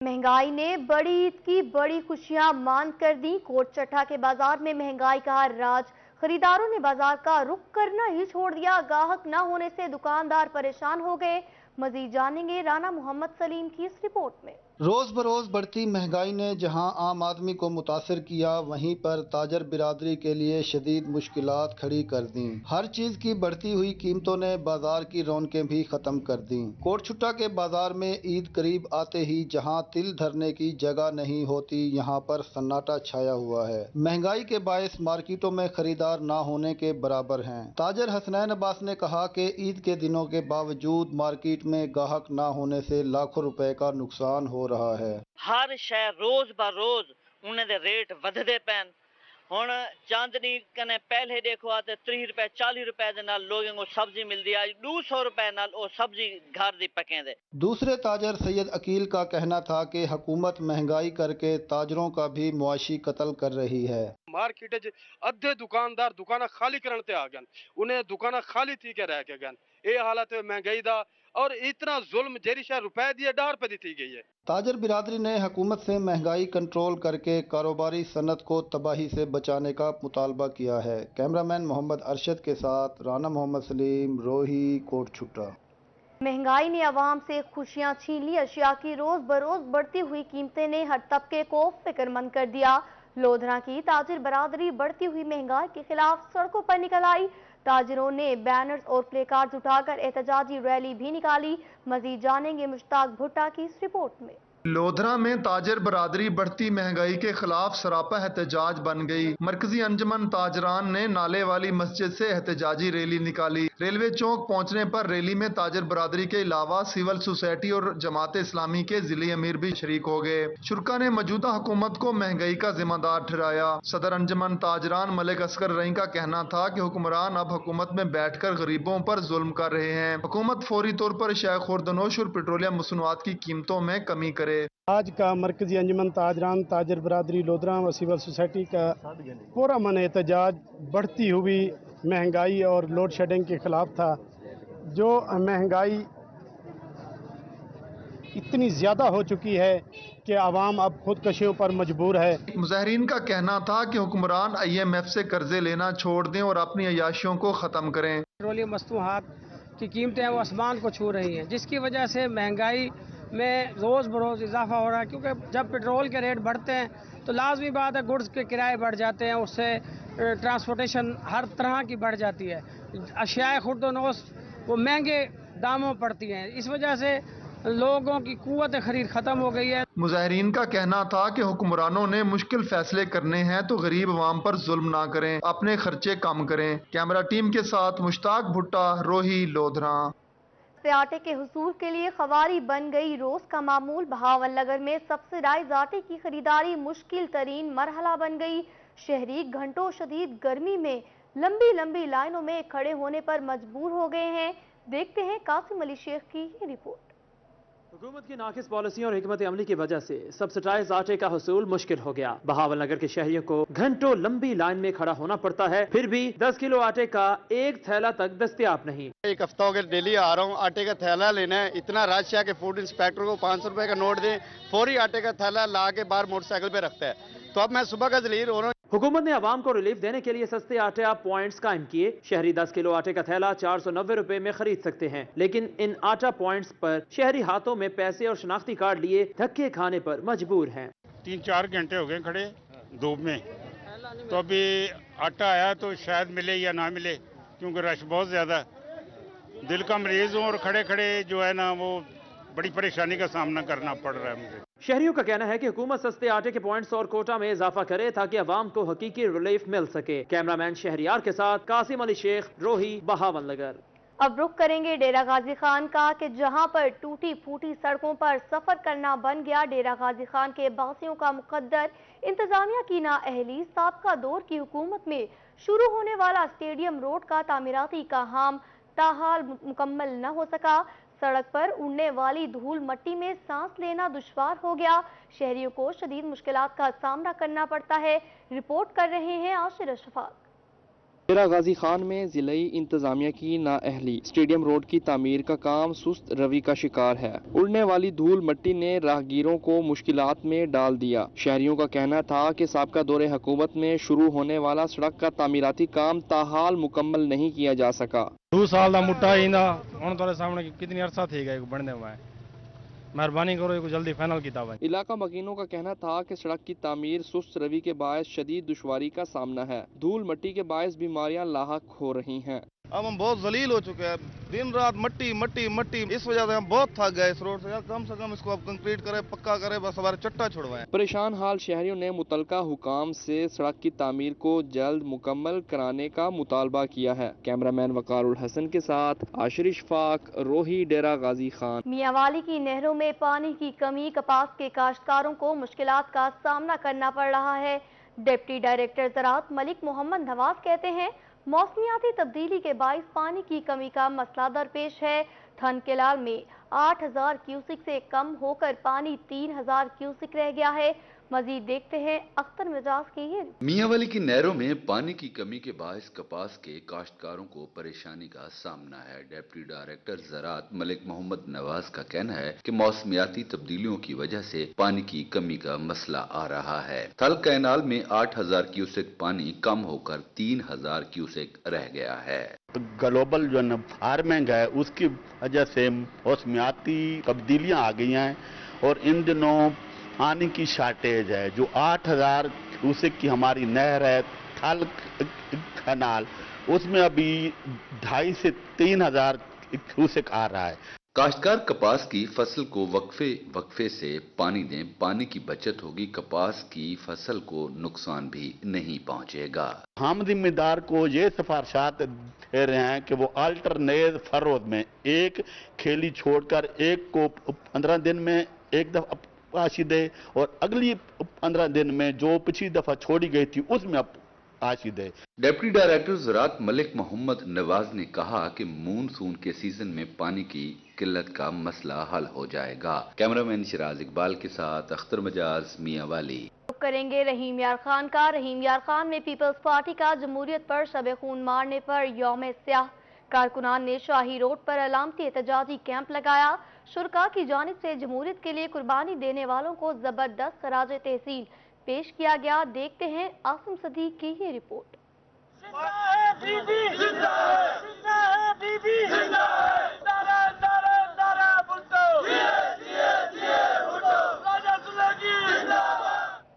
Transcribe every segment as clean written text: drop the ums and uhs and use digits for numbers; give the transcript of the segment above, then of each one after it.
महंगाई ने बड़ी ईद की बड़ी खुशियां मान कर दी। कोट चट्टा के बाजार में महंगाई का राज। खरीदारों ने बाजार का रुख करना ही छोड़ दिया। गाहक न होने से दुकानदार परेशान हो गए। मजीद जानेंगे राना मोहम्मद सलीम की इस रिपोर्ट में। रोज बरोज बढ़ती महंगाई ने जहां आम आदमी को मुतासिर किया, वहीं पर ताजर बिरादरी के लिए शदीद मुश्किलात खड़ी कर दी। हर चीज की बढ़ती हुई कीमतों ने बाजार की रौनकें भी खत्म कर दी। कोट छुट्टा के बाजार में ईद करीब आते ही जहां तिल धरने की जगह नहीं होती, यहां पर सन्नाटा छाया हुआ है। महंगाई के बायस मार्केटों में खरीदार ना होने के बराबर हैं। ताजर हसनैन अब्बास ने कहा कि ईद के दिनों के बावजूद मार्केट में गाहक ना होने से लाखों रुपए का नुकसान हो रहा है। हर शय रोज ब रोज उन्हें दे रेट वधदे पैन। हुण चांदनी कने पहले देखो आते 30 रुपए 40 रुपए दे नाल लोगों को सब्जी मिलती है, 200 रुपए नाल वो सब्जी घर दी पके दे। दूसरे ताजर सैयद अकील का कहना था कि हुकूमत महंगाई करके ताजरों का भी मुआशी कत्ल कर रही है। मार्केट अद्धे दुकानदार दुकाना खाली करने ते आ गए, उन्हें दुकाना खाली थी के रह के गए। ये हालत महंगाई दा और इतना जुल्म जेरी शायद रुपए दिए 10 रुपए दी गई है। ताजर बिरादरी ने हुकूमत से महंगाई कंट्रोल करके कारोबारी सनत को तबाही से बचाने का मुतालबा किया है। कैमरामैन मोहम्मद अरशद के साथ राना मोहम्मद सलीम, रोही, कोट छुट्टा। महंगाई ने आवाम से खुशियां छीन ली। अशिया की रोज बरोज बढ़ती हुई कीमतें ने हर तबके को फिक्रमंद कर दिया। लोधरा की ताजिर बरादरी बढ़ती हुई महंगाई के खिलाफ सड़कों पर निकल आई। ताजिरों ने बैनर्स और प्ले कार्ड उठाकर एहतजाजी रैली भी निकाली। मजीद जानेंगे मुश्ताक भुट्टा की इस रिपोर्ट में। लोधरा में ताजर बरादरी बढ़ती महंगाई के खिलाफ सरापा एहतजाज बन गई। मरकजी अंजमन ताजरान ने नाले वाली मस्जिद से एहतजाजी रैली निकाली। रेलवे चौक पहुंचने पर रैली में ताजर बरादरी के अलावा सिविल सोसाइटी और जमात इस्लामी के जिले अमीर भी शरीक हो गए। शुरा ने मौजूदा हुकूमत को महंगाई का जिम्मेदार ठहराया। सदर अंजमन ताजरान मलिक असगर रही का कहना था कि हुक्मरान अब हुकूमत में बैठकर गरीबों पर जुल्म कर रहे हैं। हुकूमत फौरी तौर पर शाय खुर्दनोश और पेट्रोलियम मसनूआत की कीमतों में कमी करे। आज का मरकजी अंजमन ताजरान ताजर बरादरी लोधरा व सिविल सोसाइटी का पूरा मन एहतजाज बढ़ती हुई महंगाई और लोड शेडिंग के खिलाफ था। जो महंगाई इतनी ज़्यादा हो चुकी है कि आवाम अब खुदकशियों पर मजबूर है। मुजाहरीन का कहना था कि हुक्मरान IMF से कर्जे लेना छोड़ दें और अपनी अयाशियों को ख़त्म करें। पेट्रोलियम मसनूआत की कीमतें वो आसमान को छू रही हैं, जिसकी वजह से महंगाई में रोज़ बरोज़ इजाफा हो रहा है। क्योंकि जब पेट्रोल के रेट बढ़ते हैं तो लाजमी बात है गुड्स के किराए बढ़ जाते हैं, उससे ट्रांसपोर्टेशन हर तरह की बढ़ जाती है। अशियाए खुर्दनोश वो महंगे दामों पड़ती हैं। इस वजह से लोगों की कुव्वत खरीद खत्म हो गई है। मुजाहरीन का कहना था कि हुक्मरानों ने मुश्किल फैसले करने हैं तो गरीब अवाम पर जुल्म ना करें, अपने खर्चे कम करें। कैमरा टीम के साथ मुश्ताक भुट्टा, रोही, लोधरा। आटे के हुसूल के लिए खवारी बन गई रोज का मामूल। बहावल नगर में सब्सिडाइज आटे की खरीदारी मुश्किल तरीन मरहला बन गई। शहरी घंटों शदीद गर्मी में लंबी लंबी लाइनों में खड़े होने पर मजबूर हो गए हैं। देखते हैं कासिम अली शेख की ये रिपोर्ट। हुकूमत की नाकिस पॉलिसियों और हिकमत अमली की वजह से सब्सिडाइज आटे का हुसूल मुश्किल हो गया। बहावल नगर के शहरियों को घंटों लंबी लाइन में खड़ा होना पड़ता है, फिर भी 10 किलो आटे का एक थैला तक दस्तयाब नहीं। एक हफ्ता हो गया डेली आ रहा हूँ, आटे का थैला लेना है। इतना रश है कि फूड इंस्पेक्टर को 500 रुपए का नोट दें, फौरी आटे का थैला ला के बाहर मोटरसाइकिल पे रखता है। तो अब मैं सुबह का जलील हो रहा हूँ। हुकूमत ने आवाम को रिलीफ देने के लिए सस्ते आटा पॉइंट्स कायम किए। शहरी 10 किलो आटे का थैला 490 रुपए में खरीद सकते हैं, लेकिन इन आटा पॉइंट्स पर शहरी हाथों में पैसे और शनाख्ती कार्ड लिए धक्के खाने पर मजबूर हैं। 3-4 घंटे हो गए खड़े धूप में, तो अभी आटा आया तो शायद मिले या ना मिले, क्योंकि रश बहुत ज्यादा। दिल का मरीज हूँ और खड़े खड़े जो है ना वो बड़ी परेशानी का सामना करना पड़ रहा है मुझे। शहरियों का कहना है कि हुकूमत सस्ते आटे के पॉइंट्स और कोटा में इजाफा करे ताकि अवाम को हकीकी रिलीफ मिल सके। कैमरामैन शहरियार के साथ कासिम अली शेख, रोही, बहावल नगर। अब रुख करेंगे डेरा गाजी खान का कि जहां पर टूटी फूटी सड़कों पर सफर करना बन गया डेरा गाजी खान के बासियों का मुकद्दर। इंतजामिया की नाअहली। साबका दौर की हुकूमत में शुरू होने वाला स्टेडियम रोड का तामीराती काम ताहाल मुकम्मल न हो सका। सड़क पर उड़ने वाली धूल मट्टी में सांस लेना दुश्वार हो गया। शहरियों को शदीद मुश्किलात का सामना करना पड़ता है। रिपोर्ट कर रहे हैं आशिर अशफाक। डेरा गाजी खान में जिलाई इंतजामिया की नाअहली स्टेडियम रोड की तामीर का काम सुस्त रवि का शिकार है। उड़ने वाली धूल मट्टी ने राहगीरों को मुश्किलात में डाल दिया। शहरियों का कहना था कि साबका दौरे हुकूमत में शुरू होने वाला सड़क का तामीराती काम ताहाल मुकम्मल नहीं किया जा सका। 2 साल का मुट्टा इंदा हुण तुहाडे सामने कितनी अरसा थी गए बनने हुआ है। मेहरबानी करो ये जल्दी फाइनल किया हुआ। इलाका मकीनों का कहना था कि सड़क की तामीर सुस्त रवि के बायस शदीद दुश्वारी का सामना है। धूल मट्टी के बायस बीमारियां लाहक हो रही हैं। अब हम बहुत जलील हो चुके हैं, दिन रात मट्टी मट्टी मट्टी, इस वजह से हम बहुत थक गए इस रोड से। यार कम से कम इसको अब कंक्रीट करे, पक्का करे, बस हमारे चट्टा छुड़वाएं। परेशान हाल शहरियों ने मुतलका हुकाम से सड़क की तामीर को जल्द मुकम्मल कराने का मुतालबा किया है। कैमरामैन वकारुल हसन के साथ आशिर इशफाक, रोही, डेरा गाजी खान। मियांवाली की नहरों में पानी की कमी, कपास के काश्तकारों को मुश्किलात का सामना करना पड़ रहा है। डिप्टी डायरेक्टर ज़राअत मलिक मोहम्मद नवाज कहते हैं मौसमियाती तब्दीली के बाइस पानी की कमी का मसला दरपेश है। थनकेलाल में 8000 क्यूसिक से कम होकर पानी 3000 क्यूसिक रह गया है। मजीद देखते हैं अख्तर मिजाज की ये। मियांवाली की नहरों में पानी की कमी के बायस कपास के काश्तकारों को परेशानी का सामना है। डिप्टी डायरेक्टर ज़राअत मलिक मोहम्मद नवाज का कहना है कि मौसमियाती तब्दीलियों की वजह से पानी की कमी का मसला आ रहा है। थल कैनाल में 8000 क्यूसेक पानी कम होकर 3000 क्यूसेक रह गया है। ग्लोबल जो वार्मिंग है उसकी वजह से मौसमियाती तब्दीलियां आ गई हैं और इन दिनों पानी की शार्टेज है। जो 8000 क्यूसेक की हमारी नहर है थल कैनाल, उसमें अभी 2500 से 3000 क्यूसेक आ रहा है। काश्तकार कपास की फसल को वक्फे से पानी दें, पानी की बचत होगी, कपास की फसल को नुकसान भी नहीं पहुंचेगा। हम जिम्मेदार को ये सिफारिशात दे रहे हैं कि वो अल्टरनेट फरोद में एक खेली छोड़कर एक को 15 दिन में एक दफा पाशी दे और अगली 15 दिन में जो पिछली दफा छोड़ी गई थी उसमें पाशी दे। डिप्टी डायरेक्टर ज़राअत मलिक मोहम्मद नवाज ने कहा कि मानसून के सीजन में पानी की किल्लत का मसला हल हो जाएगा। कैमरामैन शिराज इकबाल के साथ अख्तर मजाज, मियांवाली। करेंगे रहीम यार खान का। रहीम यार खान में पीपल्स पार्टी का जमहूरियत पर शब खून मारने पर यौम स्याह। कारकुनान ने शाही रोड पर अलामती एहतजाजी कैंप लगाया। शुरका की जानिब से जमहूरियत के लिए कुर्बानी देने वालों को जबरदस्त खराज तहसीन पेश किया गया। देखते हैं आसिम सदीक की ये रिपोर्ट।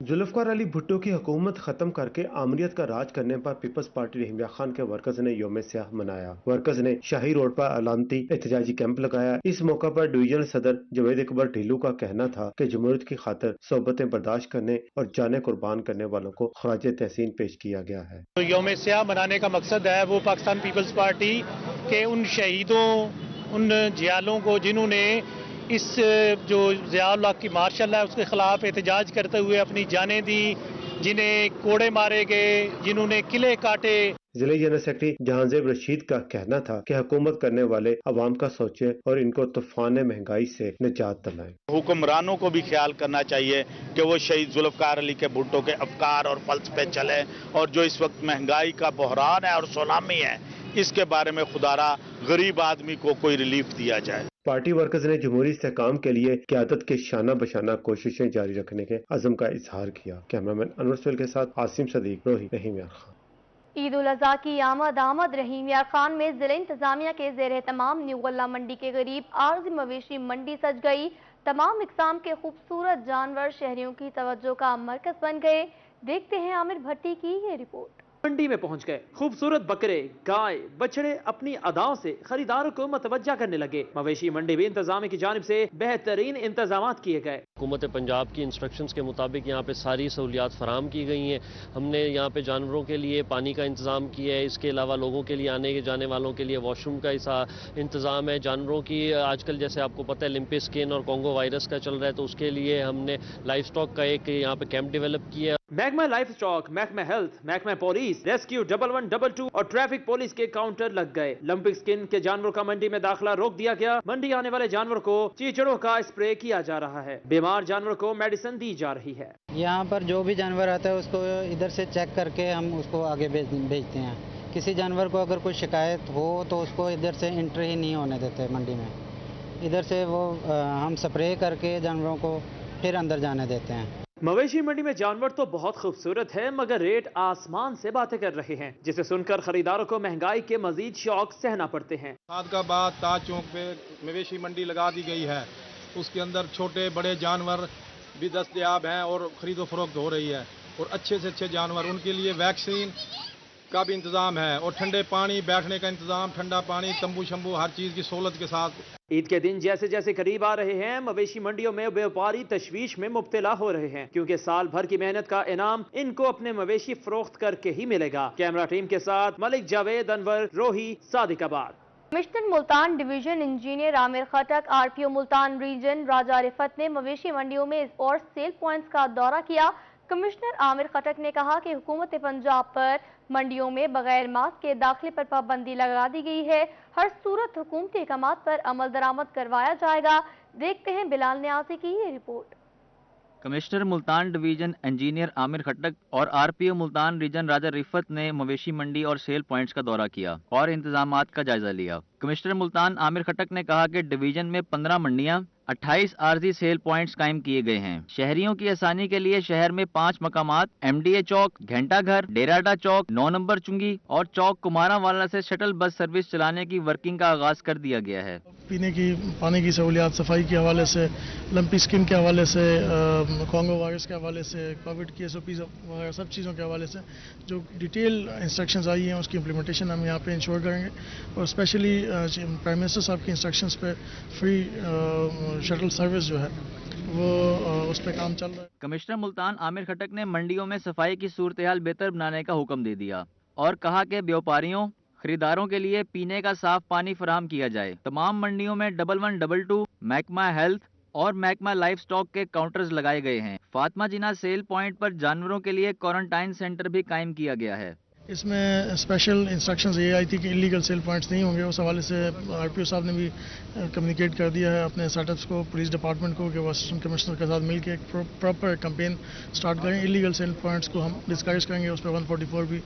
जुल्फकार अली भुट्टो की हुकूमत खत्म करके आमरीत का राज करने पर पीपल्स पार्टी रहीम यार खान के वर्कर्स ने यौम स्याह मनाया। वर्कर्स ने शाही रोड पर अलामती एहतजाजी कैंप लगाया। इस मौका पर डिवीजनल सदर जवेद अकबर ढीलू का कहना था कि जमहूरियत की खातिर सोबतें बर्दाश्त करने और जाने कुर्बान करने वालों को खराज तहसीन पेश किया गया है। तो यौम स्याह मनाने का मकसद है वो पाकिस्तान पीपल्स पार्टी के उन शहीदों, उन जियालों को जिन्होंने इस जो ज़िया-उल हक की मार्शल है उसके खिलाफ एहतजाज करते हुए अपनी जानें दी, जिन्हें कोड़े मारे गए, जिन्होंने किले काटे। जिले जनरल सेक्रेटरी जहांजेब रशीद का कहना था कि हुकूमत करने वाले अवाम का सोचे और इनको तूफान महंगाई से निजात दिलाएं। हुक्मरानों को भी ख्याल करना चाहिए कि वो शहीद जुल्फकार अली के भुट्टो के अफकार और फल्स पे चले और जो इस वक्त महंगाई का बहरान है और सुनामी है, इसके बारे में खुदारा गरीब आदमी को कोई रिलीफ दिया जाए। पार्टी वर्कर्स ने जमहूरी इस्तेहकाम के लिए क़यादत के शाना बशाना कोशिशें जारी रखने के अज़्म का इजहार किया। कैमरामैन अनवर सुहेल के साथ आसिम सदीक, रोही, रहीम यार खान। ईद उल अज़हा की आमद रहीम यार खान में जिले इंतजामिया के ज़ेर तमाम न्यू गल्ला मंडी के करीब आर्ज़ी मवेशी मंडी सज गई। तमाम इक़साम के खूबसूरत जानवर शहरियों की तवज्जो का मरकज बन गए। देखते हैं आमिर भट्टी की ये रिपोर्ट। मंडी में पहुंच गए खूबसूरत बकरे, गाय, बछड़े अपनी अदाओं से खरीदारों को मतवज्जा करने लगे। मवेशी मंडी भी इंतजाम की जानिब से बेहतरीन इंतजाम किए गए। हुकूमत पंजाब की इंस्ट्रक्शंस के मुताबिक यहाँ पे सारी सहूलियात फराम की गई हैं। हमने यहाँ पे जानवरों के लिए पानी का इंतज़ाम किया है, इसके अलावा लोगों के लिए आने जाने वालों के लिए वॉशरूम का इंतज़ाम है। जानवरों की आजकल जैसे आपको पता है लिम्पी स्किन और कॉन्गो वायरस का चल रहा है, तो उसके लिए हमने लाइफ स्टॉक का एक यहाँ पे कैंप डेवलप किया। महकमा लाइफ स्टॉक, महकमा हेल्थ, महकमा पुलिस, रेस्क्यू 1112 और ट्रैफिक पुलिस के काउंटर लग गए। लंपिक स्किन के जानवरों का मंडी में दाखिला रोक दिया गया। मंडी आने वाले जानवरों को चीचड़ों का स्प्रे किया जा रहा है। बीमार जानवरों को मेडिसिन दी जा रही है। यहाँ पर जो भी जानवर आता है उसको इधर से चेक करके हम उसको आगे भेजते हैं। किसी जानवर को अगर कोई शिकायत हो तो उसको इधर से एंट्री ही नहीं होने देते मंडी में। इधर से वो हम स्प्रे करके जानवरों को फिर अंदर जाने देते हैं। मवेशी मंडी में जानवर तो बहुत खूबसूरत है, मगर रेट आसमान से बातें कर रहे हैं, जिसे सुनकर खरीदारों को महंगाई के मजीद शौक सहना पड़ते हैं। सादगाबाद ताज चौक पे मवेशी मंडी लगा दी गई है, उसके अंदर छोटे बड़े जानवर भी दस्तयाब हैं और खरीदो फरोख्त हो रही है, और अच्छे से अच्छे जानवर, उनके लिए वैक्सीन का भी इंतजाम है, और ठंडे पानी, बैठने का इंतजाम, ठंडा पानी, तंबू शंबू, हर चीज की सहूलत के साथ। ईद के दिन जैसे जैसे करीब आ रहे हैं, मवेशी मंडियों में व्यापारी तशवीश में मुब्तला हो रहे हैं, क्योंकि साल भर की मेहनत का इनाम इनको अपने मवेशी फरोख्त करके ही मिलेगा। कैमरा टीम के साथ Malik Javed, Anwar, Rohi, Sadiqabad. Commissioner Multan division engineer Amir Khattak, RPO Multan region Raja Rifat ने मवेशी मंडियों में और सेल पॉइंट्स का दौरा किया। कमिश्नर आमिर खटक ने कहा कि हुकूमत पंजाब पर मंडियों में बगैर मास्क के दाखिले पर पाबंदी लगा दी गई है। हर सूरत हुकूमती अहकामात पर अमल दरामद करवाया जाएगा। देखते हैं बिलाल न्याजी की ये रिपोर्ट। Commissioner Multan division engineer Amir Khattak और आरपीओ मुल्तान रीजन राजा रिफत ने मवेशी मंडी और सेल पॉइंट्स का दौरा किया और इंतजामात का जायजा लिया। कमिश्नर मुल्तान आमिर खटक ने कहा कि डिवीजन में 15 मंडियां, 28 आरजी सेल पॉइंट्स कायम किए गए हैं। शहरियों की आसानी के लिए शहर में 5 मकामात MDA चौक, घंटा घर, डेराडा चौक, 9 नंबर चुंगी और चौक कुमारावाला से शटल बस सर्विस चलाने की वर्किंग का आगाज कर दिया गया है। पीने की पानी की सहूलियात, सफाई के हवाले से, लंपी स्किन के हवाले से, कॉन्गो वायरस के हवाले से, कोविड की SOPs वगैरह सब चीज़ों के हवाले से जो डिटेल इंस्ट्रक्शंस आई हैं उसकी इम्प्लीमेंटेशन हम यहाँ पे इंश्योर करेंगे, और स्पेशली प्राइम मिनिस्टर साहब की इंस्ट्रक्शंस पे फ्री शटल सर्विस जो है वो उस पर काम चल रहा है। कमिश्नर मुल्तान आमिर खटक ने मंडियों में सफाई की सूरत-ए-हाल बेहतर बनाने का हुक्म दे दिया और कहा कि व्यापारियों, खरीदारों के लिए पीने का साफ पानी फराहम किया जाए। तमाम मंडियों में 1112 महकमा हेल्थ और महकमा लाइफ स्टॉक के काउंटर्स लगाए गए हैं। फातिमा जिना सेल पॉइंट पर जानवरों के लिए क्वारंटाइन सेंटर भी कायम किया गया है। इसमें स्पेशल इंस्ट्रक्शंस ये आई थी कि इलीगल सेल पॉइंट्स नहीं होंगे। उस हवाले से आरपीओ साहब ने भी कम्युनिकेट कर दिया है अपने सेटअप्स को, पुलिस डिपार्टमेंट को, कि वो असिस्टेंट कमिश्नर के साथ मिलकर एक प्रॉपर कैंपेन स्टार्ट करें। इलीगल सेल पॉइंट्स को हम डिस्करेज करेंगे। उस पर 144 भी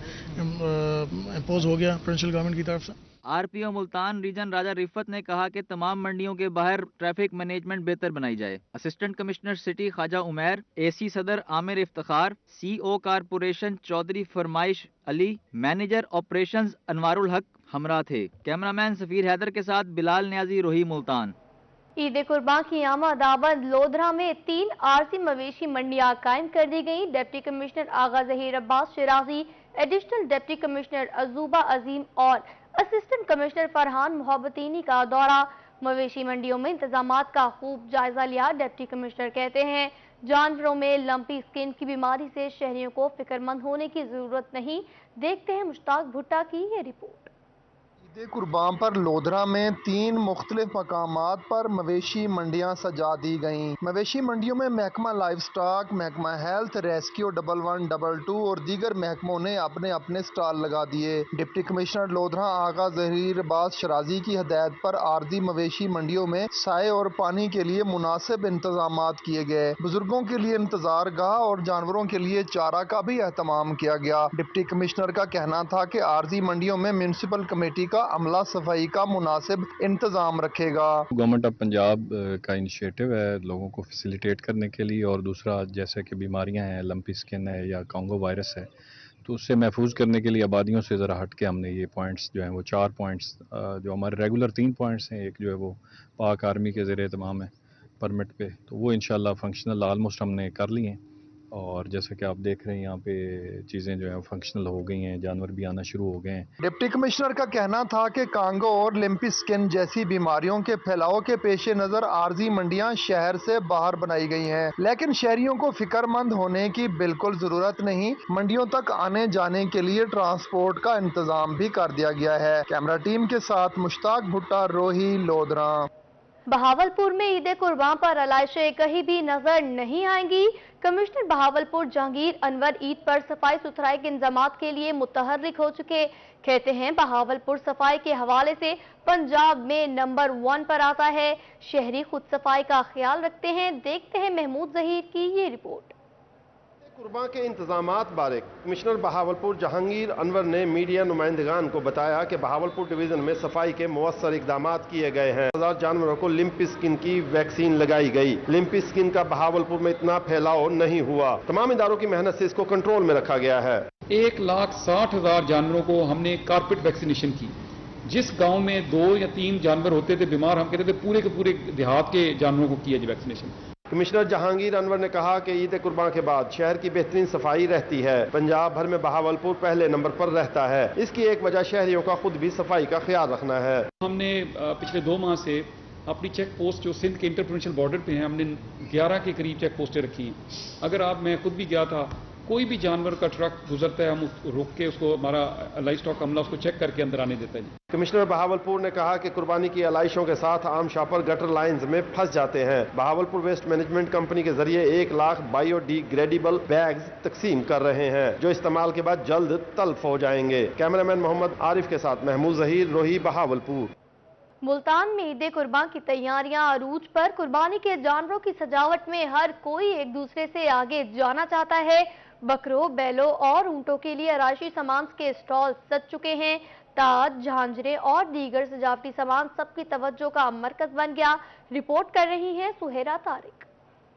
इम्पोज हो गया प्रोविंशियल गवर्नमेंट की तरफ से। आरपीओ मुल्तान रीजन राजा रिफत ने कहा कि तमाम मंडियों के बाहर ट्रैफिक मैनेजमेंट बेहतर बनाई जाए। Assistant commissioner city Khawaja Umair, AC सदर Amir Iftikhar, CO corporation Chaudhry Farmaish Ali, manager operations Anwarul हक हमरा थे। कैमरामैन सफीर हैदर के साथ बिलाल न्याजी, रोही, मुल्तान। ईद कुर्बान की आमदाबद लोधरा में 3 आरसी मवेशी मंडियां कायम कर दी गई। Deputy commissioner Agha Zaheer Abbas Shirazi, additional deputy commissioner Ajuba Azeem और असिस्टेंट कमिश्नर फरहान मोहब्बतीनी का दौरा। मवेशी मंडियों में इंतजामात का खूब जायजा लिया। डिप्टी कमिश्नर कहते हैं जानवरों में लंपी स्किन की बीमारी से शहरियों को फिक्रमंद होने की जरूरत नहीं। देखते हैं मुश्ताक भुट्टा की ये रिपोर्ट। ईद कुर्बान पर लोधरा में 3 मुख्तलिफ मकामात पर मवेशी मंडियां सजा दी गईं। मवेशी मंडियों में महकमा लाइफ स्टॉक, महकमा हेल्थ, रेस्क्यू 1112 और दीगर महकमों ने अपने अपने स्टॉल लगा दिए। डिप्टी कमिश्नर लोधरा आगा जहीर अब्बास शराजी की हदायत पर आरजी मवेशी मंडियों में साए और पानी के लिए मुनासिब इंतजाम किए गए। बुजुर्गों के लिए इंतजार गाह और जानवरों के लिए चारा का भी एहतमाम किया गया। डिप्टी कमिश्नर का कहना था कि आरजी मंडियों में म्यूनिसिपल कमेटी का अमला सफाई का मुनासिब इंतजाम रखेगा। गवर्नमेंट ऑफ पंजाब का इनिशिएटिव है लोगों को फैसिलिटेट करने के लिए, और दूसरा जैसे कि बीमारियां हैं, लंपी स्किन है या कॉन्गो वायरस है, तो उससे महफूज करने के लिए आबादियों से ज़रा हट के हमने ये पॉइंट्स जो हैं वो 4 पॉइंट्स जो हमारे रेगुलर 3 पॉइंट्स हैं, एक जो है वो पाक आर्मी के ज़रिए तमाम है परमिट पे, तो वो इंशाल्लाह फंक्शनल ऑलमोस्ट हमने कर लिए हैं। और जैसे कि आप देख रहे हैं यहाँ पे चीज़ें जो है फंक्शनल हो गई हैं, जानवर भी आना शुरू हो गए हैं। डिप्टी कमिश्नर का कहना था कि कांगो और लिम्पी स्किन जैसी बीमारियों के फैलाव के पेश नज़र आरजी मंडियां शहर से बाहर बनाई गई हैं, लेकिन शहरियों को फिक्रमंद होने की बिल्कुल जरूरत नहीं। मंडियों तक आने जाने के लिए ट्रांसपोर्ट का इंतजाम भी कर दिया गया है। कैमरा टीम के साथ मुश्ताक भुट्टा, रोही, लोधरा। बहावलपुर में ईद कुर्बान पर आलाइशें कहीं भी नजर नहीं आएंगी। कमिश्नर बहावलपुर जहांगीर अनवर ईद पर सफाई सुथराई के इंतजामात के लिए मुतहर्रिक हो चुके। कहते हैं बहावलपुर सफाई के हवाले से पंजाब में नंबर 1 पर आता है। शहरी खुद सफाई का ख्याल रखते हैं। देखते हैं महमूद जहीर की ये रिपोर्ट। कुर्बां के इंतजामात बारे कमिश्नर बहावलपुर जहांगीर अनवर ने मीडिया नुमाइंदगान को बताया कि बहावलपुर डिवीजन में सफाई के मुअस्सर इकदाम किए गए हैं। 1000 जानवरों को लिम्पी स्किन की वैक्सीन लगाई गई। लिम्पी स्किन का बहावलपुर में इतना फैलाव नहीं हुआ। तमाम इदारों की मेहनत से इसको कंट्रोल में रखा गया है। 1,60,000 जानवरों को हमने कारपेट वैक्सीनेशन की। जिस गांव में 2 या 3 जानवर होते थे बीमार, हम कहते थे पूरे के पूरे देहात के जानवरों को किया जी वैक्सीनेशन। कमिश्नर जहांगीर अनवर ने कहा कि ईद कुर्बां के बाद शहर की बेहतरीन सफाई रहती है। पंजाब भर में बहावलपुर पहले नंबर पर रहता है। इसकी एक वजह शहरियों का खुद भी सफाई का ख्याल रखना है। हमने पिछले 2 माह से अपनी चेक पोस्ट जो सिंध के इंटर प्रोविंशियल बॉर्डर पे हैं, हमने 11 के करीब चेक पोस्टें रखी। अगर मैं खुद भी गया था, कोई भी जानवर का ट्रक गुजरता है, हम रोक के उसको, हमारा लाइफ स्टॉक अमला उसको चेक करके अंदर आने देता है। कमिश्नर बहावलपुर ने कहा कि कुर्बानी की अलाइशों के साथ आम शॉपर गटर लाइंस में फंस जाते हैं। बहावलपुर वेस्ट मैनेजमेंट कंपनी के जरिए 1 लाख बायोडिग्रेडेबल बैग्स तकसीम कर रहे हैं, जो इस्तेमाल के बाद जल्द तल्फ हो जाएंगे। कैमरामैन मोहम्मद आरिफ के साथ महमूद जहीर, रोही, बहावलपुर। मुल्तान में ईद कुर्बान की तैयारियां अरूज पर। कुर्बानी के जानवरों की सजावट में हर कोई एक दूसरे से आगे जाना चाहता है। बकरों, बैलों और ऊंटों के लिए आराइशी सामान के स्टॉल सज चुके हैं। ताज, झांझरे और दीगर सजावटी सामान सबकी तवज्जो का मरकज बन गया। रिपोर्ट कर रही हैं सुहेरा तारिक।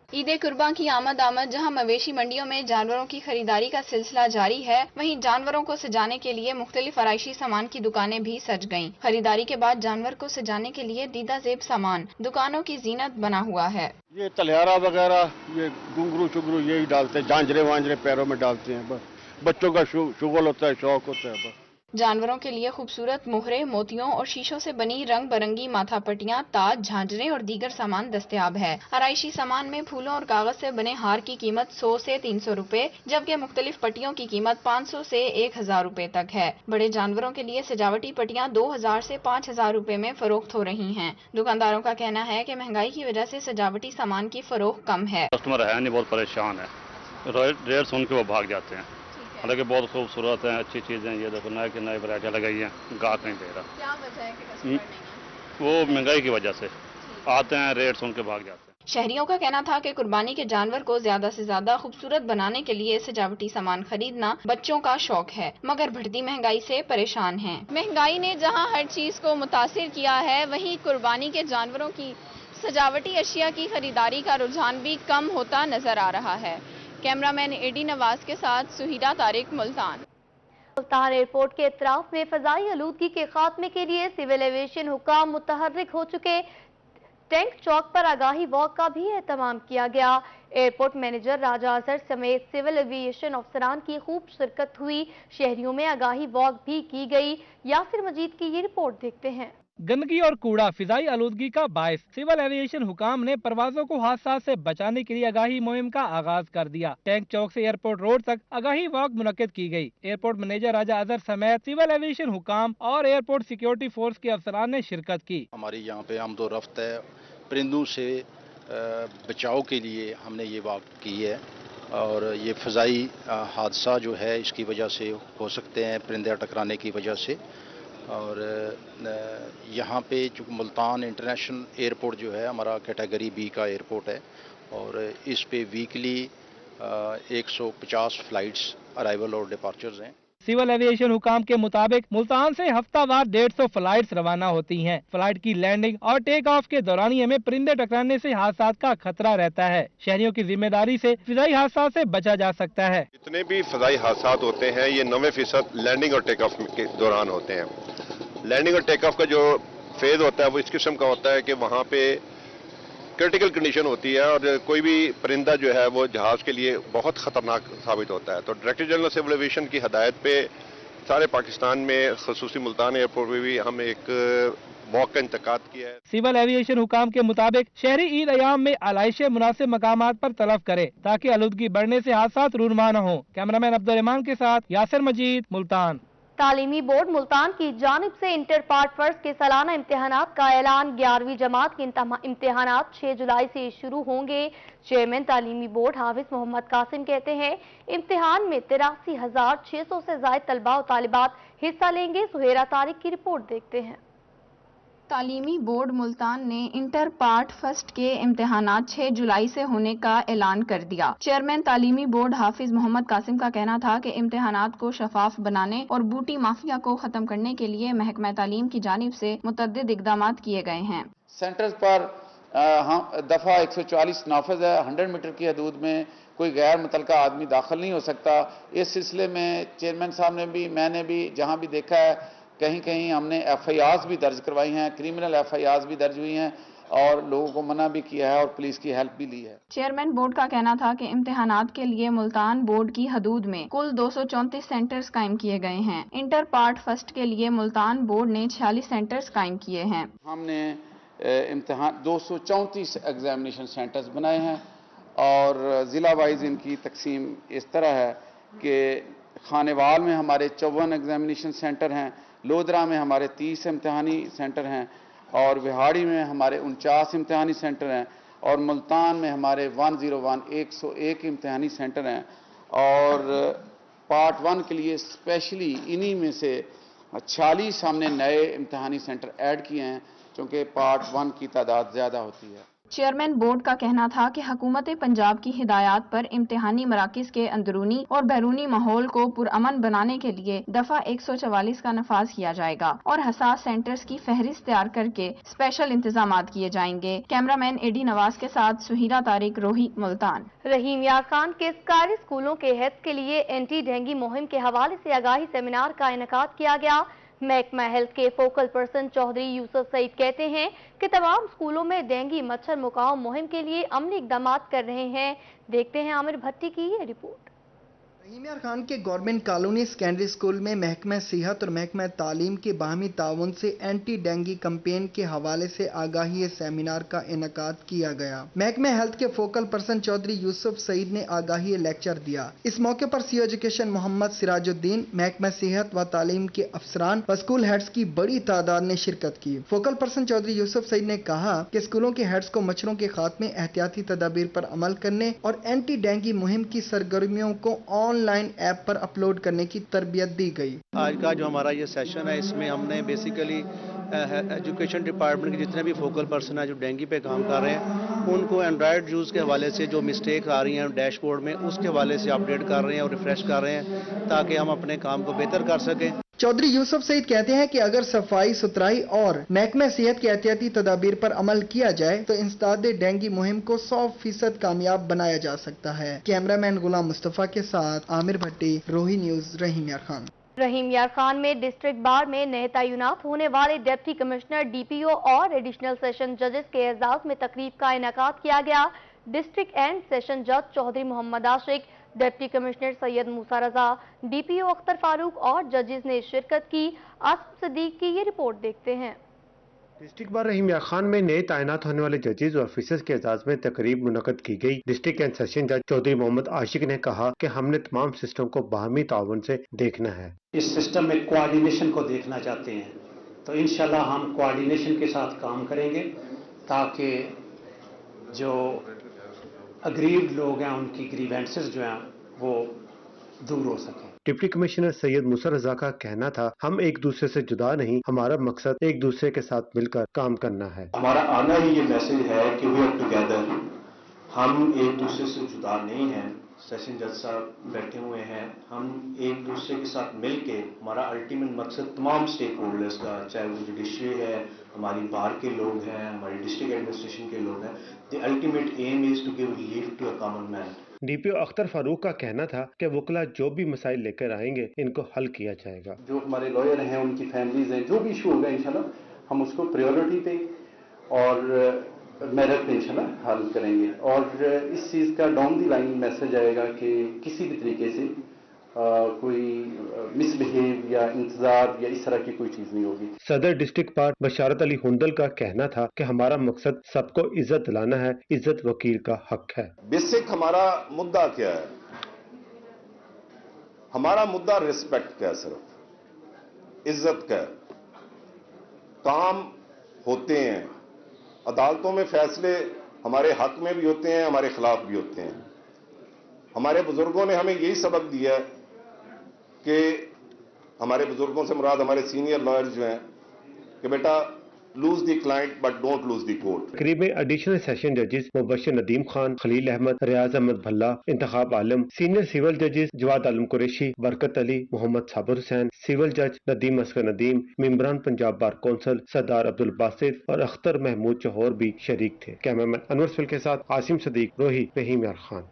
ईद कुर्बान की आमद जहां मवेशी मंडियों में जानवरों की खरीदारी का सिलसिला जारी है, वहीं जानवरों को सजाने के लिए मुख्तलिफ आराइशी सामान की दुकानें भी सज गईं। खरीदारी के बाद जानवर को सजाने के लिए दीदा जेब सामान दुकानों की जीनत बना हुआ है। ये तलियारा वगैरह, ये घुंघरू चुगरू यही डालते हैं, झांझरे वांझरे पैरों में डालते हैं। बस बच्चों का शुगल होता है, शौक होता है। बस जानवरों के लिए खूबसूरत मोहरे, मोतियों और शीशों से बनी रंग बिरंगी माथा पट्टियां, ताज, झांझरे और दीगर सामान दस्तयाब है। आराइशी सामान में फूलों और कागज से बने हार की कीमत 100 से 300 रुपए, जबकि मुख्तलिफ पट्टियों की कीमत 500 से 1000 रुपए तक है। बड़े जानवरों के लिए सजावटी पट्टियां 2000 से 5000 रुपए में फरोख्त हो रही हैं। दुकानदारों का कहना है कि महंगाई की वजह से सजावटी सामान की फरोख्त कम है। कस्टमर है नहीं, बहुत परेशान है, रेट सुन के वो भाग जाते हैं। हालांकि बहुत खूबसूरत है, अच्छी चीज़ें, ये देखो नए की नई वैरायटी लगाई है, गाहक नहीं दे रहा। क्या वजह है कि कस्टमर नहीं है? वो महंगाई की वजह से आते हैं, रेट सुन के भाग जाते हैं। शहरियों का कहना था कि कुर्बानी के जानवर को ज्यादा से ज्यादा खूबसूरत बनाने के लिए सजावटी सामान खरीदना बच्चों का शौक है, मगर बढ़ती महंगाई से परेशान हैं। महंगाई ने जहां हर चीज को मुतासिर किया है, वहीं कुर्बानी के जानवरों की सजावटी अशिया की खरीदारी का रुझान भी कम होता नजर आ रहा है। कैमरामैन एडी नवाज के साथ सुहीरा तारिक, मुल्तान। मुल्तान एयरपोर्ट के इतराफ में फजाई आलूदगी के खात्मे के लिए सिविल एविएशन हुकाम मुतहर्रिक हो चुके। टैंक चौक पर आगाही वॉक का भी एहतमाम किया गया। एयरपोर्ट मैनेजर राजा अजहर समेत सिविल एविएशन अफसरान की खूब शिरकत हुई। शहरियों में आगाही वॉक भी की गई। यासिर मजीद की ये रिपोर्ट देखते हैं। गंदगी और कूड़ा फिजाई आलूदगी का बायस। सिविल एविएशन हुकाम ने परवाजों को हादसा से बचाने के लिए आगाही मुहिम का आगाज कर दिया। टैंक चौक से एयरपोर्ट रोड तक आगाही वॉक मुनक्किद की गई। एयरपोर्ट मैनेजर राजा अजहर समेत सिविल एविएशन हुकाम और एयरपोर्ट सिक्योरिटी फोर्स के अफसरान ने शिरकत की। हमारी यहाँ पे आमदोरफ्त है, परिंदों से बचाव के लिए हमने ये वॉक की है, और ये फ़ज़ाई हादसा जो है इसकी वजह से हो सकते हैं, परिंदे टकराने की वजह से। और यहाँ पे जो मुल्तान इंटरनेशनल एयरपोर्ट जो है हमारा कैटेगरी बी का एयरपोर्ट है, और इस पे वीकली 150 फ़्लाइट्स अराइवल और डिपार्चर्स हैं। सिविल एविएशन हुकाम के मुताबिक मुल्तान से हफ्तावार 150 फ्लाइट्स रवाना होती हैं। फ्लाइट की लैंडिंग और टेक ऑफ के दौरानिये में परिंदे टकराने से हादसा का खतरा रहता है। शहरियों की जिम्मेदारी से फिजाई हादसा से बचा जा सकता है। जितने भी फिजाई हादसा होते हैं ये 90% लैंडिंग और टेक ऑफ के दौरान होते हैं। लैंडिंग और टेक ऑफ का जो फेज होता है वो इस किस्म का होता है कि वहाँ पे क्रिटिकल कंडीशन होती है और कोई भी परिंदा जो है वो जहाज के लिए बहुत खतरनाक साबित होता है। तो डायरेक्टर जनरल सिविल एविएशन की हदायत पे सारे पाकिस्तान में, खसूसी मुल्तान एयरपोर्ट में भी हम एक वॉक का इंतकाद किया है। सिविल एविएशन हुकाम के मुताबिक शहरी ईद अयाम में आलाइशें मुनासिब मकामात पर तलब करे ताकि आलूदगी बढ़ने से हादसा रूनमा न हो। कैमरामैन अब्दुल रहमान के साथ यासिर मजीद, मुल्तान। तालीमी बोर्ड मुल्तान की जानिब से इंटर पार्ट फर्स्ट के सालाना इम्तिहानात का ऐलान। 11वीं जमात के इम्तिहानात 6 जुलाई से शुरू होंगे। चेयरमैन तालीमी बोर्ड हाफिज मोहम्मद कासिम कहते हैं इम्तिहान में 83,600 से ज्यादा तलबा और तालिबात हिस्सा लेंगे। सुहेरा तारिक की रिपोर्ट देखते हैं। تعلیمی بورڈ ملتان نے انٹر پارٹ فرسٹ کے امتحانات 6 جولائی سے ہونے کا اعلان کر دیا۔ چیئرمین تعلیمی بورڈ حافظ محمد قاسم کا کہنا تھا کہ امتحانات کو شفاف بنانے اور بوٹی مافیا کو ختم کرنے کے لیے محکمہ تعلیم کی جانب سے متعدد اقدامات کیے گئے ہیں۔ سینٹرز پر دفعہ 144 نافذ ہے۔ 100 میٹر کی حدود میں کوئی غیر متعلقہ آدمی داخل نہیں ہو سکتا۔ اس سلسلے میں چیئرمین صاحب نے بھی، میں نے بھی جہاں بھی دیکھا ہے، کہیں کہیں ہم نے ایف آئی آرز بھی درج کروائی ہیں، کرمنل ایف آئی آرز بھی درج ہوئی ہیں اور لوگوں کو منع بھی کیا ہے اور پولیس کی ہیلپ بھی لی ہے۔ چیئرمین بورڈ کا کہنا تھا کہ امتحانات کے لیے ملتان بورڈ کی حدود میں کل 234 سینٹرز قائم کیے گئے ہیں۔ انٹر پارٹ فرسٹ کے لیے ملتان بورڈ نے 46 سینٹرز قائم کیے ہیں۔ ہم نے امتحان 234 ایگزامینیشن سینٹرز بنائے ہیں اور ضلع وائز ان کی تقسیم اس طرح ہے کہ خانیوال میں ہمارے 54 ایگزامینیشن سینٹر ہیں، لودرا میں ہمارے 30 امتحانی سینٹر ہیں اور وہاڑی میں ہمارے 49 امتحانی سینٹر ہیں اور ملتان میں ہمارے 101 امتحانی سینٹر ہیں اور پارٹ 1 کے لیے اسپیشلی انہی میں سے 46 ہم نے نئے امتحانی سینٹر ایڈ کیے ہیں کیونکہ پارٹ 1 کی تعداد زیادہ ہوتی ہے۔ چیئرمین بورڈ کا کہنا تھا کہ حکومت پنجاب کی ہدایات پر امتحانی مراکز کے اندرونی اور بیرونی ماحول کو پرامن بنانے کے لیے دفعہ 144 کا نفاذ کیا جائے گا اور حساس سینٹرز کی فہرست تیار کر کے اسپیشل انتظامات کیے جائیں گے۔ کیمرہ مین اے ڈی نواز کے ساتھ سہیرہ طارق، روہی، ملتان۔ رحیم یار خان کے سرکاری اسکولوں کے حفظ کے لیے اینٹی ڈینگی مہم کے حوالے سے آگاہی سیمینار کا انعقاد کیا گیا۔ محکمہ ہیلتھ کے فوکل پرسن چودھری یوسف سعید کہتے ہیں کہ تمام اسکولوں میں ڈینگی مچھر مقاوم مہم کے لیے عملی اقدامات کر رہے ہیں۔ دیکھتے ہیں عامر بھٹی کی یہ رپورٹ۔ رحیم یار خان کے گورنمنٹ کالونی سیکنڈری اسکول میں محکمہ صحت اور محکمہ تعلیم کے باہمی تعاون سے اینٹی ڈینگی کمپین کے حوالے سے آگاہی سیمینار کا انعقاد کیا گیا۔ محکمہ ہیلتھ کے فوکل پرسن چودھری یوسف سعید نے آگاہی لیکچر دیا۔ اس موقع پر سی ایجوکیشن محمد سراج الدین، محکمہ صحت و تعلیم کے افسران و اسکول ہیڈز کی بڑی تعداد نے شرکت کی۔ فوکل پرسن چودھری یوسف سعید نے کہا کہ اسکولوں کے ہیڈز کو مچھروں کے خاتمے، احتیاطی تدابیر پر عمل کرنے اور اینٹی ڈینگی مہم کی سرگرمیوں کو on line app per upload کرنے کی تربیت دی گئی۔ آج کا جو ہمارا یہ سیشن ہے اس میں ہم نے بیسیکلی ایجوکیشن ڈپارٹمنٹ کے جتنے بھی فوکل پرسن ہیں جو ڈینگی پہ کام کر رہے ہیں ان کو اینڈرائڈ یوز کے حوالے سے جو مسٹیک آ رہی ہیں ڈیش بورڈ میں اس کے حوالے سے اپڈیٹ کر رہے ہیں اور ریفریش کر رہے ہیں تاکہ ہم اپنے کام کو بہتر کر سکیں۔ چودھری یوسف سعید کہتے ہیں کہ اگر صفائی ستھرائی اور محکمہ صحت کے احتیاطی تدابیر پر عمل کیا جائے تو انسداد ڈینگی مہم کو 100% کامیاب بنایا جا سکتا ہے۔ کیمرہ مین غلام مصطفیٰ کے ساتھ عامر بھٹی، روہی نیوز، رحیم یار خان۔ رحیم یار خان میں ڈسٹرکٹ بار میں نئے تعینات ہونے والے ڈپٹی کمشنر، ڈی پی او اور ایڈیشنل سیشن ججز کے اعزاز میں تقریب کا انعقاد کیا گیا۔ ڈسٹرکٹ اینڈ سیشن جج چودھری محمد عاشق، ڈپٹی کمشنر سید موسیٰ رضا، ڈی پی او اختر فاروق اور ججز نے شرکت کی۔ آصف صدیق کی یہ رپورٹ دیکھتے ہیں۔ ڈسٹرکٹ بار رحیم یار خان میں نئے تعینات ہونے والے ججز اور آفیسرز کے اعزاز میں تقریب منعقد کی گئی۔ ڈسٹرکٹ اینڈ سیشن جج چودھری محمد عاشق نے کہا کہ ہم نے تمام سسٹم کو باہمی تعاون سے دیکھنا ہے۔ اس سسٹم میں کوآرڈینیشن کو دیکھنا چاہتے ہیں تو انشاءاللہ ہم کوآرڈینیشن کے ساتھ کام کریں گے تاکہ جو اگریوڈ لوگ ہیں ان کی گریوینسز جو ہیں وہ دور ہو سکیں۔ ڈپٹی کمشنر سید موسیٰ رضا کا کہنا تھا ہم ایک دوسرے سے جدا نہیں، ہمارا مقصد ایک دوسرے کے ساتھ مل کر کام کرنا ہے۔ ہمارا آنا ہی یہ میسج ہے کہ وی آر ٹوگیدر، ہم ایک دوسرے سے جدا نہیں ہیں۔ سیشن جج صاحب بیٹھے ہوئے ہیں، ہم ایک دوسرے کے ساتھ مل کے ہمارا الٹیمیٹ مقصد تمام سٹیک ہولڈرز کا، چاہے وہ جوڈیشری ہے، ہماری بار کے لوگ ہیں، ہماری ڈسٹرکٹ ایڈمنسٹریشن کے لوگ ہیں، the ultimate aim is to give relief to a common man. D P O Akhtar Farooq کا کہنا تھا کہ وکلا جو بھی مسائل لے کر آئیں گے ان کو حل کیا جائے گا۔ جو ہمارے لائر ہیں، ان کی فیملیز ہیں، جو بھی ایشو ہوگا انشاءاللہ ہم اس کو پریورٹی پہ اور میرٹ پہ انشاءاللہ حل کریں گے اور اس چیز کا ڈاؤن دی لائن میسج آئے گا کہ کسی بھی طریقے سے کوئی مس بہیو یا انتظار یا اس طرح کی کوئی چیز نہیں ہوگی۔ صدر ڈسٹرکٹ بار بشارت علی ہندل کا کہنا تھا کہ ہمارا مقصد سب کو عزت دلانا ہے، عزت وکیل کا حق ہے۔ بیسک ہمارا مدعا کیا ہے؟ ہمارا مدعا ریسپیکٹ کا ہے، صرف عزت کا ہے۔ کام ہوتے ہیں، عدالتوں میں فیصلے ہمارے حق میں بھی ہوتے ہیں، ہمارے خلاف بھی ہوتے ہیں۔ ہمارے بزرگوں نے ہمیں یہی سبق دیا ہے کہ ہمارے بزرگوں سے مراد ہمارے سینئر لائر جو ہیں کہ بیٹا lose the client but don't lose the court. तकरीब में एडिशनल सेशन जजेस मुबशर नदीम खान, खलील अहमद, रियाज अहमद भल्ला, इंतखाब आलम, सीनियर सिविल जजेस जवाद आलम कुरैशी, बरकत अली, मोहम्मद साबिर हुसैन, सिविल जज नदीम असगर नदीम, मेंबरान पंजाब बार कौंसिल सरदार अब्दुल बासित और अख्तर महमूद चौहर भी शरीक थे। कैमरामैन अनवर सुल के साथ आसिम सदीक, रोही, फहीम यार खान।